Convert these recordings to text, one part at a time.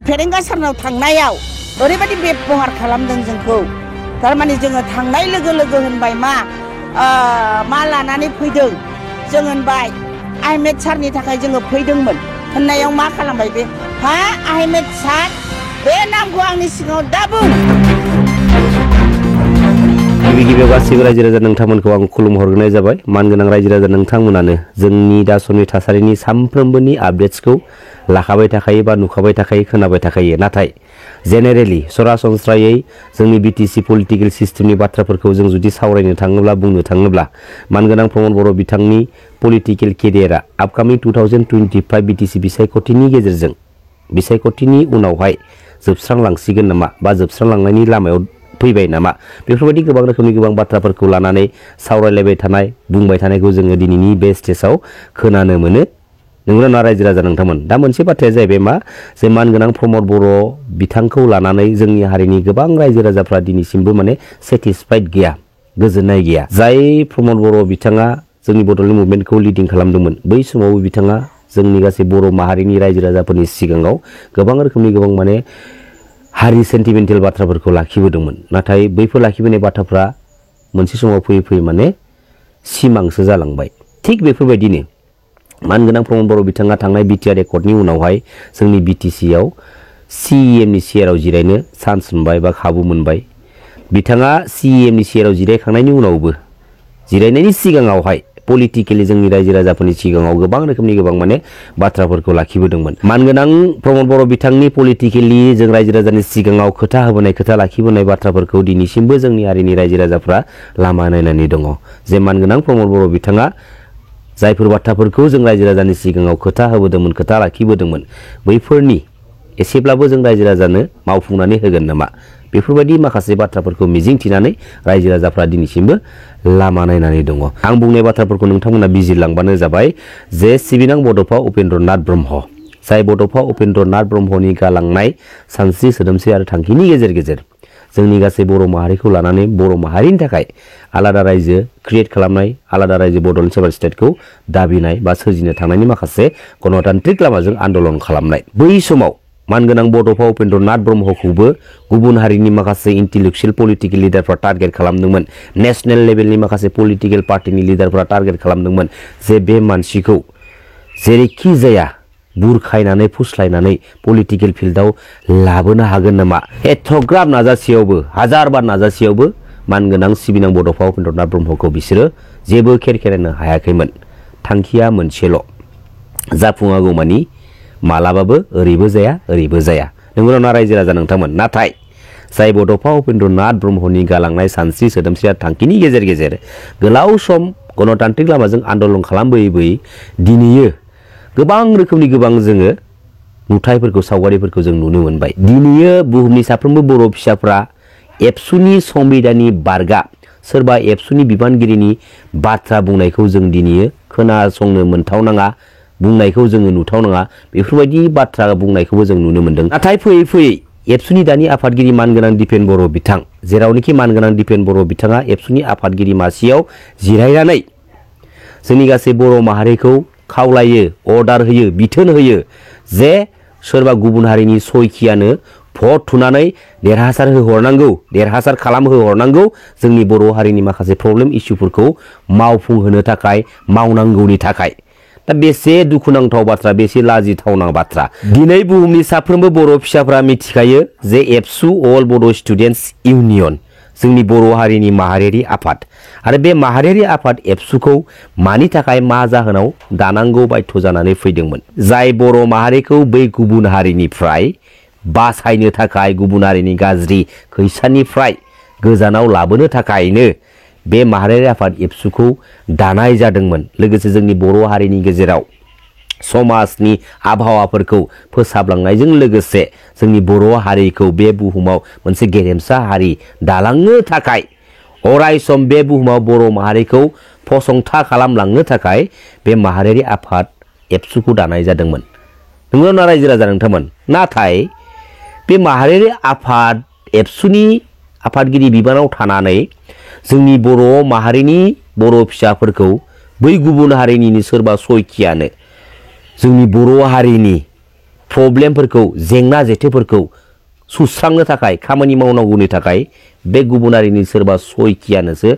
फेरेंगा सारनाव थांनायाव ओरैबायदि बेबहार खालामदों जोंखौ थारमाने जोङो थांनाय लोगो लोगो होनबाय मा लानानै फैदों जों होनबाय आहमेद सारनि थाखाय जोङो फैदोंमोन होननायाव मा खालामबाय बे आहमेद सार बे नामखौ आंनि सिगाङाव दा बुं गिबियाव गासैबो रायजो राजा नोंथांमोनखौ आं खुलुमहरग्रोनाय जाबाय मानगोनां रायजो राजा नोंथांमोनानो जोंनि दा समनि थासारिनि सानफ्रोमबोनि आपडेट्सखौ लाखाबाय थाखायो बा नुखाबाय थाखायो खोनाबाय थाखायो नाथाय जेनेरेलि सरासनस्रायै जोंनि बिटिसि पलिटिकेल सिस्टेमनि बाथ्राफोरखौ जों जुदि सावरायनो थाङोब्ला बुंनो थाङोब्ला मानगोनां प्रमद बर' बिथांनि पलिटिकेल केरियारा आपकामिं 2025 बिटिसि बिसायख'थिनि गेजेरजों बिसायख'थिनि उनावहाय जोबस्रांलांसिगोन नामा बा जोबस्रांलांनायनि लामायाव फैबाय नामा बेफोरबायदि गोबां रोखोमनि गोबां बाथ्राफोरखौ लानानै सावरायलायबाय थानाय बुंबाय थानायखौ जोङो दिनैनि बे स्टेजाव खोनानो मोनो नंगौना रायजो राजा नोंथांमोन दा मोनसे बाथ्राया जाहैबाय मा जे मानगोनां प्रमद बर' बिथांखौ लानानै जोंनि हारिनि गोबां रायजो राजाफ्रा दिनैसिमबो माने सेटिसफाइड गैया गोजोननाय गैया जाय प्रमद बर' बिथाङा जोंनि बड'लेण्ड मुभमेन्टखौ लिडिं खालामदोंमोन बै समाव बिथाङा जोंनि गासै बर' माहारिनि रायजो राजाफोरनि सिगाङाव गोबां रोखोमनि गोबां माने हारि सेन्टिमेन्टेल बाथ्राफोरखौ लाखिबोदोंमोन नाथाय बैफोर लाखिबोनाय बाथ्राफ्रा मोनसे समाव फैयै फैयै माने सिमांसो जालांबाय थिग बेफोरबायदिनो मानगोनां प्रमद बर' बिथाङा थांनाय बिटिआर एकर्डनि उनावहाय जोंनि बिटिसिआव सिइएमनि चेयाराव जिरायनो चान्स मोनबाय बा खाबु मोनबाय बिथाङा सिइएमनि चेयाराव जिरायखांनायनि उनावबो जिरायनायनि सिगाङावहाय पलिटिकेलि जोंनि रायजो राजाफोरनि सिगाङाव गोबां रोखोमनि गोबां माने बाथ्राफोरखौ लाखिबोदोंमोन मानगोनां प्रमद बर' बिथांनि पलिटिकेलि जों रायजो राजानि सिगाङाव खोथा होबोनाय खोथा लाखिबोनाय बाथ्राफोरखौ दिनैसिमबो जोंनि हारिनि रायजो राजाफ्रा लामा नायनानै दङ जे मानगोनां प्रमद बर' बिथाङा जायफोर बाथ्राफोरखौ जों रायजो राजानि सिगाङाव खोथा होबोदोंमोन खोथा लाखिबोदोंमोन बैफोरनि एसेब्लाबो जों रायजो राजानो मावफुंनानै होगोन नामा बेफोरबायदि माखासे बाथ्राफोरखौ मिजिंथिनानै रायजो राजाफ्रा दिनैसिमबो लामा नायनानै दङ आं बुंनाय बाथ्राफोरखौ नोंथांमोना बिजिरलांबानो जाबाय जे सिबिनां बड'फा उपेन्द्रनाथ ब्रह्म जाय बड'फा उपेन्द्रनाथ ब्रह्मनि गालांनाय सानस्रि सोदोमस्रि आरो थांखिनि गेजेर गेजेर जोंनि गासै बर' माहारिखौ लानानै बर' माहारिनि थाखाय आलादा रायजो क्रिएट खालामनाय आलादा रायजो बड'लेण्ड सेपारेट स्टेटखौ दाबिनाय बा सोरजिनो थांनायनि माखासे गणतान्त्रिक लामाजों आन्दलन खालामनाय बै समाव मानगोनां बड'फा उपेन्द्रनाथ ब्रह्मखौबो गुबुन हारिनि माखासे इन्टेलेक्चुयेल पलिटिकेल लिडारफ्रा टार्गेट खालामदोंमन नेशनेल लेभेलनि माखासे पलिटिकेल पार्टिनि लिडारफ्रा टार्गेट खालामदोंमन जे बे मानसिखौ जेरैखि जाया बुरखायनानै फुस्लायनानै पलिटिकेल फिल्डआव लाबोनो हागोन नामा एथ'ग्राब नाजासेयावबो हाजारबार नाजासेयावबो मानगोनां सिबिनां बड'फा उपेन्द्रनाथ ब्रह्मखौ बिसोरो जेबो खेरखेरानो हायाखैमोन थांखिया मोनसेल' जाफुङागौमानि मालाबाबो ओरैबो जाया नंगौना रायजो राजा नोंथांमोन नाथाय जाय बड'फा उपेन्द्रनाथ ब्रह्मनि गालांनाय सानस्रि सोदोमस्रि आरो थांखिनि गेजेर गेजेर गोलाव सम गणतान्त्रिक लामाजों आन्दलन खालामबोयै बोयै दिनैयो गोबां रोखोमनि गोबां जोङो नुथायफोरखौ सावगारिफोरखौ जों नुनो मोनबाय दिनैयो बुहुमनि साफ्रोमबो बर' फिसाफ्रा एबसुनि संबिधाननि बारगा सोरबा एबसुनि बिबानगिरिनि बाथ्रा बुंनायखौ जों दिनैयो खोनासंनो मोनथावनाङा बुंनायखौ जोङो नुथावनाङा बेफोरबायदि बाथ्रा बुंनायखौबो जों नुनो मोनदों नाथाय फैयै फैयै एबसुनि दानि आफादगिरि मानगोनां दिपेन बर' बिथां जेरावनोखि मानगोनां दिपेन बर' बिथाङा एबसुनि आफादगिरि मासियाव जिरायनानै जोंनि गासै बर' माहारिखौ खावलायो अर्डार होयो बिथोन होयो जे सोरबा गुबुन हारिनि सयखियानो भट थुनानै देरहासार होहरनांगौ देरहासार खालामहोहरनांगौ जोंनि बर' हारिनि माखासे प्रब्लेम इस्युफोरखौ मावफुंहोनो थाखाय मावनांगौनि थाखाय दा बेसे दुखुनांथाव बाथ्रा बेसे लाजिथावना बाथ्रा दिनै बुहुमनि साफ्रोमबो बर' फिसाफ्रा मिथिखायो जे एबसु अल बड' स्टुडेन्टस इउनियन जोंनि बर' हारिनि माहारियारि आफाद आरो बे माहारियारि आफाद एबसुखौ मानि थाखाय मा जाहोनाव दानांगौ बाध्य जानानै फैदोंमोन जाय बर' माहारिखौ बै गुबुन हारिनिफ्राय बासायनो थाखाय गुबुन हारिनि गाज्रि खैसानिफ्राय गोजानाव लाबोनो थाखायनो बे माहारियारि आफाद एबसुखौ दानाय जादोंमोन लोगोसे जोंनि बर' हारिनि गेजेराव समाजनि आबहावाफोरखौ फोसाबलांनायजों लोगोसे जोंनि बर' हारिखौ बे बुहुमाव मोनसे गेरेमसा हारि दालांनो थाखाय अराय सम बे बुहुमाव बर' माहारिखौ फसंथा खालामलांनो थाखाय बे माहारियारि आफाद एबसुखौ दानाय जादोंमोन नंगौना रायजो राजा नोंथांमोन नाथाय बे माहारियारि आफाद एबसुनि आफादगिरि बिबानाव थानानै जोंनि बर' माहारिनि बर' फिसाफोरखौ बै गुबुन हारिनि सोरबा सयखियानो जोंनि बर' हारिनि प्रब्लेमफोरखौ जेंना जेथोफोरखौ सुस्रांनो थाखाय खामानि मावनांगौनि थाखाय बे गुबुनारिनि सोरबा सयखियानोसो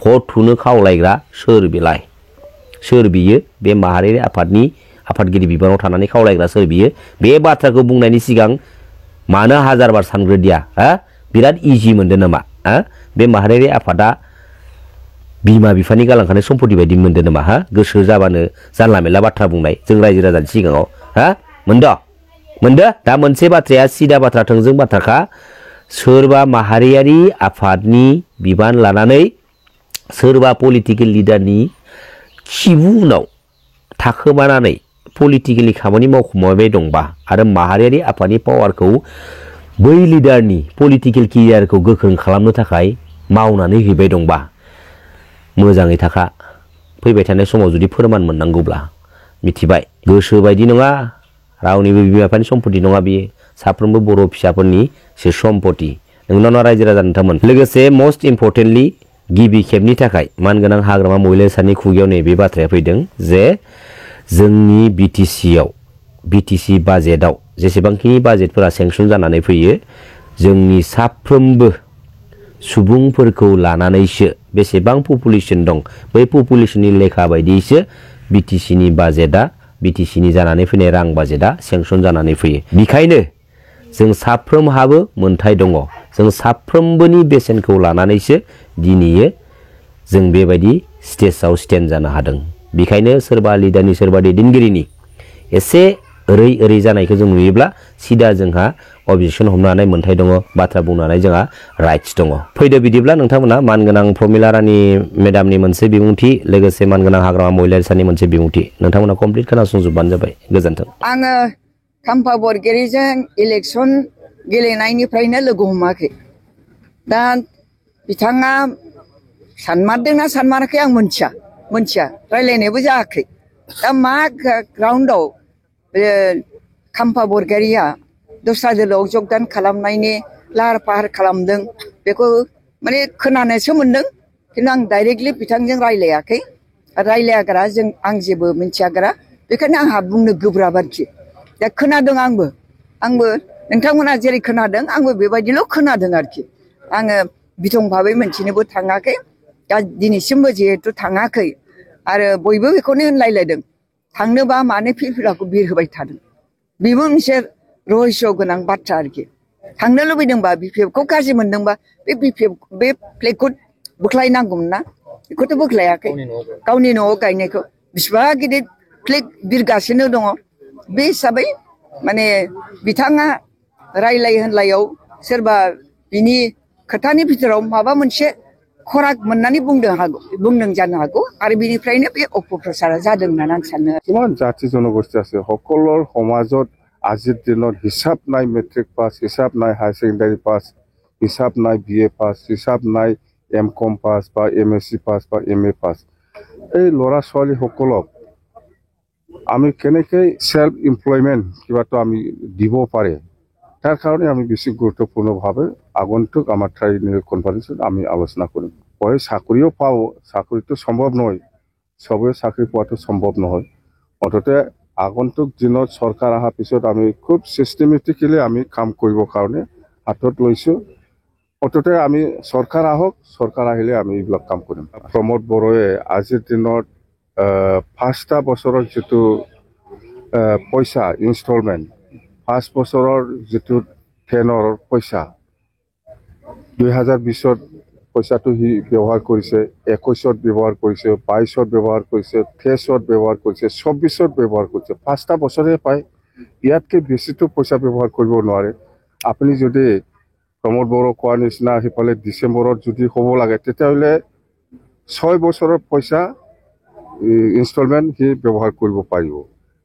भट थुनो खावलायग्रा सोर बेलाय सोर बियो बे माहारियारि आफादनि आफादगिरि बिबानाव थानानै खावलायग्रा सोर बियो बे बाथ्राखौ बुंनायनि सिगां मानो हाजार बार सानग्रोदिया बिराद इजि मोनदों नामा बे माहारियारि आफादा बिमा बिफानि गालांखानाय सम्पति बायदि मोनदों नामा गोसो जाबानो जानला मेला बाथ्रा बुंनाय जों रायजो राजानि सिगाङाव मोनदो दा मोनसे बाथ्राया सिदा बाथ्रा थोंजों बाथ्राखा सोरबा माहारियारि आफादनि बिबान लानानै सोरबा पलिटिकेल लिडारनि खिबु उनाव थाखोमानानै पलिटिकेलि खामानि मावखुमाबाय दंबा आरो माहारियारि आफादनि पावारखौ बै लिडारनि पलिटिकेल केरियारखौ गोख्रों खालामनो थाखाय मावनानै हैबाय दंबा मोजाङै थाखा फैबाय थानाय समाव जुदि फोरमान मोननांगौब्ला मिथिबाय गोसो बायदि नङा रावनिबो बिमा बिफानि सम्पति नङा बियो साफ्रोमबो बर' फिसाफोरनि सो सम्पति नोंनाव रायजो राजा नोंथांमोन लोगोसे मोस्ट इम्पर्टेन्टलि गिबि खेबनि थाखाय मानगोनां हाग्रामा महिला साननि खुगायाव नैबे बाथ्राया फैदों जे जोंनि बिटिसि बाजेटआव जेसेबांखिनि बाजेटफोरा सेंसन जानानै फैयो जोंनि साफ्रोमबो सुबुंफोरखौ लानानैसो बेसेबां पपुलेसन दं बै पपुलेसननि लेखा बायदियैसो बिटिसिनि बाजेटआ बिटिसिनि जानानै फैनाय रां बाजेटआ सेंसन जानानै फैयो बेखायनो जों साफ्रोमहाबो मोन्थाय दङ जों साफ्रोमबोनि बेसेनखौ लानानैसो दिनैयो जों बेबायदि स्टेजआव स्टेन्ड जानो हादों बेखायनो सोरबा लिडारनि सोरबा दैदेनगिरिनि एसे ओरै जानायखौ जों नुयोब्ला सिदा जोंहा अबजेक्सन हमनो हानाय मोन्थाय दङ बाथ्रा बुंनो हानाय जोंहा राइट्स दङ फैदो बिदिब्ला नोंथांमोना मानगोनां प्रमिला रानी मेडामनि मोनसे बिबुंथि लोगोसे मानगोनां हाग्रामा महिला साननि मोनसे बिबुंथि नोंथांमोना कमप्लिट खोनासंजोबबानो जाबाय गोजोन्थों आङो खाम्फा बरगयारिजों इलेक्सन गेलेनायनिफ्रायनो लोगो हमाखै दा बिथाङा सानमारदोंना सानमाराखै आं मोनथिया रायलायनायबो जायाखै दा मा ग्राउन्डआव खाम्फा बरगयारिया दस्रा दोलोआव जगदान खालामनायनि लाहार फाहार खालामदों बेखौ माने खोनानोसो मोनदों खिन्थु आं डाइरेक्टलि बिथांजों रायलायाखै रायलायाग्रा आं जेबो मिथियाग्रा बेखायनो आंहा बुंनो गोब्राब आरोखि दा खोनादों आंबो नोंथांमोना जेरै खोनादों आंबो बेबायदिल' खोनादों आरोखि आङो बिथं भाबै मोनथिनोबो थाङाखै दा दिनैसिमबो जिहेथु थाङाखै आरो बयबो बेखौनो होनलायलायदों थांनोबा मानो फिरफिलाखौ बिरहोबाय थादों बेबो मोनसे रहस्य गोनां बाथ्रा आरोखि थांनो लुबैदोंबा बिपिएफखौ गाज्रि मोनदोंबा बे फ्लेगखौ बोख्लायनांगौमोन ना बेखौथ' बोख्लायाखै गावनि न'आव गायनायखौ बिसिबा गिदिर फ्लेग बिरगासिनो दङ बे हिसाबै माने बिथाङा रायलाय होनलायाव सोरबा बिनि खोथानि भितराव माबा मोनसे खराग मोननानै बुंदों जानो हागौ आरो बिनिफ्रायनो बे अपप्रचारा जादों होननानै आं सानो কিমান জাতি জনগোষ্ঠী আছে সকলৰ সমাজত আজিৰ দিনত হিচাপ নাই মেট্ৰিক পাছ হিচাপ নাই হায়াৰ ছেকেণ্ডাৰী পাছ হিচাপ নাই BA পাছ হিচাপ নাই MCom পাছ বা MSc পাছ বা MA পাছ এই ল'ৰা ছোৱালীসকলক আমি কেনেকৈ সেল্ফ এমপ্লয়মেণ্ট কিবাটো আমি দিব পাৰে তাৰ কাৰণে আমি বেছি গুৰুত্বপূৰ্ণভাৱে আগন্তুক আমাৰ ট্ৰাইব্যুনেল কনফাৰেন্সত আমি আলোচনা কৰিম হয় চাকৰিও পাওঁ চাকৰিটো সম্ভৱ নহয় সবে চাকৰি পোৱাটো সম্ভৱ নহয় অন্ততে আগন্তুক দিনত চৰকাৰ অহাৰ পিছত আমি খুব সিস্টেমেটিকেলি আমি কাম কৰিবৰ কাৰণে হাতত লৈছোঁ অন্ততে আমি চৰকাৰ আহক চৰকাৰ আহিলে আমি এইবিলাক কাম কৰিম প্ৰমোদ বড়োৱে আজিৰ দিনত 5টা বছৰৰ যেটো পইচা ইনষ্টলমেণ্ট 5 বছৰৰ যেটো টেনৰ পইচা 2020ত পইচাটো হি ব্যৱহাৰ কৰিছে 21ত ব্যৱহাৰ কৰিছে 22ত ব্যৱহাৰ কৰিছে 23ত ব্যৱহাৰ কৰিছে 24ত ব্যৱহাৰ কৰিছে 5টা বছৰে পায় ইয়াতকৈ বেছিটো পইচা ব্যৱহাৰ কৰিব নোৱাৰে আপুনি যদি প্ৰমোদ বড়ো কোৱাৰ নিচিনা হিফালে ডিচেম্বৰত যদি হ'ব লাগে তেতিয়াহ'লে 6 বছৰৰ পইচা ইনষ্টলমেণ্ট হি ব্যৱহাৰ কৰিব পাৰিব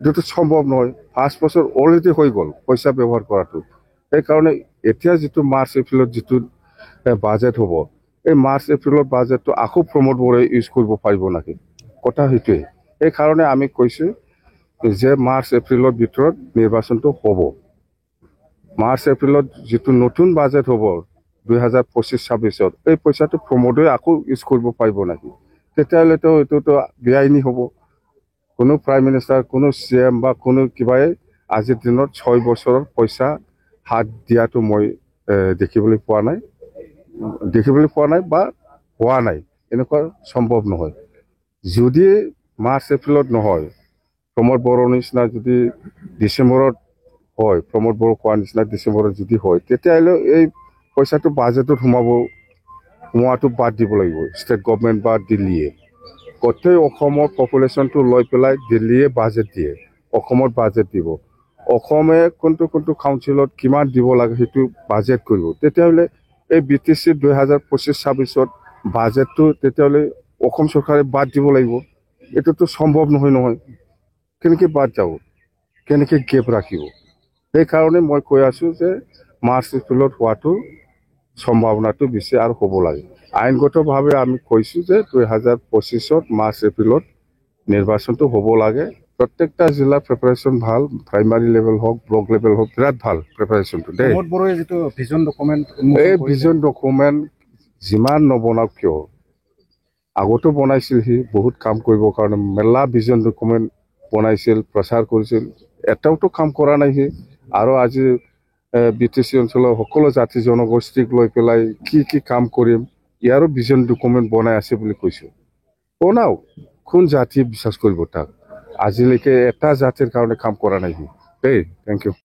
এটো সম্ভৱ নহয় 5 বছৰ অলৰেডি হৈ গ'ল পইচা ব্যৱহাৰ কৰাটো সেইকাৰণে এতিয়া যেটো মাৰ্চ এপ্ৰিলত যেটো বাজেট হ'ব এই মাৰ্চ এপ্ৰিলৰ বাজেটটো আকৌ প্ৰমোদ বড়োৱে ইউজ কৰিব পাৰিব নাকি কথা সেইটোৱে এই কাৰণে আমি কৈছোঁ যে মাৰ্চ এপ্ৰিলৰ ভিতৰত নিৰ্বাচনটো হ'ব মাৰ্চ এপ্ৰিলত যেটো নতুন বাজেট হ'ব 2025-26ত এই পইচাটো প্ৰমোদে আকৌ ইউজ কৰিব পাৰিব নাকি তেতিয়াহ'লেতো এইটোতো বেআইনী হ'ব কোনো প্ৰাইম মিনিষ্টাৰ কোনো CM বা কোনো কিবাই আজিৰ দিনত 6 বছৰৰ পইচা হাত দিয়াটো মই দেখিবলৈ পোৱা নাই বা হোৱা নাই এনেকুৱা সম্ভৱ নহয় যদি মাৰ্চ এপ্ৰিলত নহয় প্ৰমোদ বড়োৰ নিচিনা যদি ডিচেম্বৰত হয় প্ৰমোদ বড়ো কোৱাৰ নিচিনা ডিচেম্বৰত যদি হয় তেতিয়াহ'লে এই পইচাটো বাজেটত সোমোৱাটো বাদ দিব লাগিব ষ্টেট গভৰ্ণমেণ্ট বা দিল্লীয়ে গোটেই অসমৰ পপুলেশ্যনটো লৈ পেলাই দিল্লীয়ে বাজেট দিয়ে অসমত বাজেট দিব অসমে কোনটো কাউন্সিলত কিমান দিব লাগে সেইটো বাজেট কৰিব তেতিয়াহ'লে এই BTC 2025-26ত বাজেটটো তেতিয়াহ'লে অসম চৰকাৰে বাদ দিব লাগিব এটোতো সম্ভৱ নহয় কেনেকৈ বাদ যাব কেনেকৈ গেপ ৰাখিব সেইকাৰণে মই কৈ আছোঁ যে মাৰ্চ এপ্ৰিলত হোৱাটো সম্ভাৱনাটো বেছি আৰু হ'ব লাগে আইনগতভাৱে আমি কৈছোঁ যে 2025ত মাৰ্চ এপ্ৰিলত নিৰ্বাচনটো হ'ব লাগে প্ৰত্যেকটা জিলাৰ প্ৰিপাৰেশ্যন ভাল প্ৰাইমাৰী লেভেল হওক ব্লক লেভেল হওক বিৰাট ভাল প্ৰিপাৰেশ্যনটো দেই প্ৰমোদ বড়োৱে যিটো ভিজন ডকুমেণ্ট এই ভিজন ডকুমেণ্ট যিমান নবনাওক কিয় আগতো বনাইছিল সি বহুত কাম কৰিবৰ কাৰণে মেলা ভিজন ডকুমেণ্ট বনাইছিল প্ৰচাৰ কৰিছিল এটাওতো কাম কৰা নাই সি আৰু আজি BTC অঞ্চলৰ সকলো জাতি জনগোষ্ঠীক লৈ পেলাই কি কাম কৰিম ইয়াৰো ভিজন ডকুমেণ্ট বনাই আছে বুলি কৈছোঁ বনাওক কোন জাতি বিশ্বাস কৰিব তাক আজিলৈকে এটা জাতিৰ কাৰণে কাম কৰা নাই সি দেই থেংক ইউ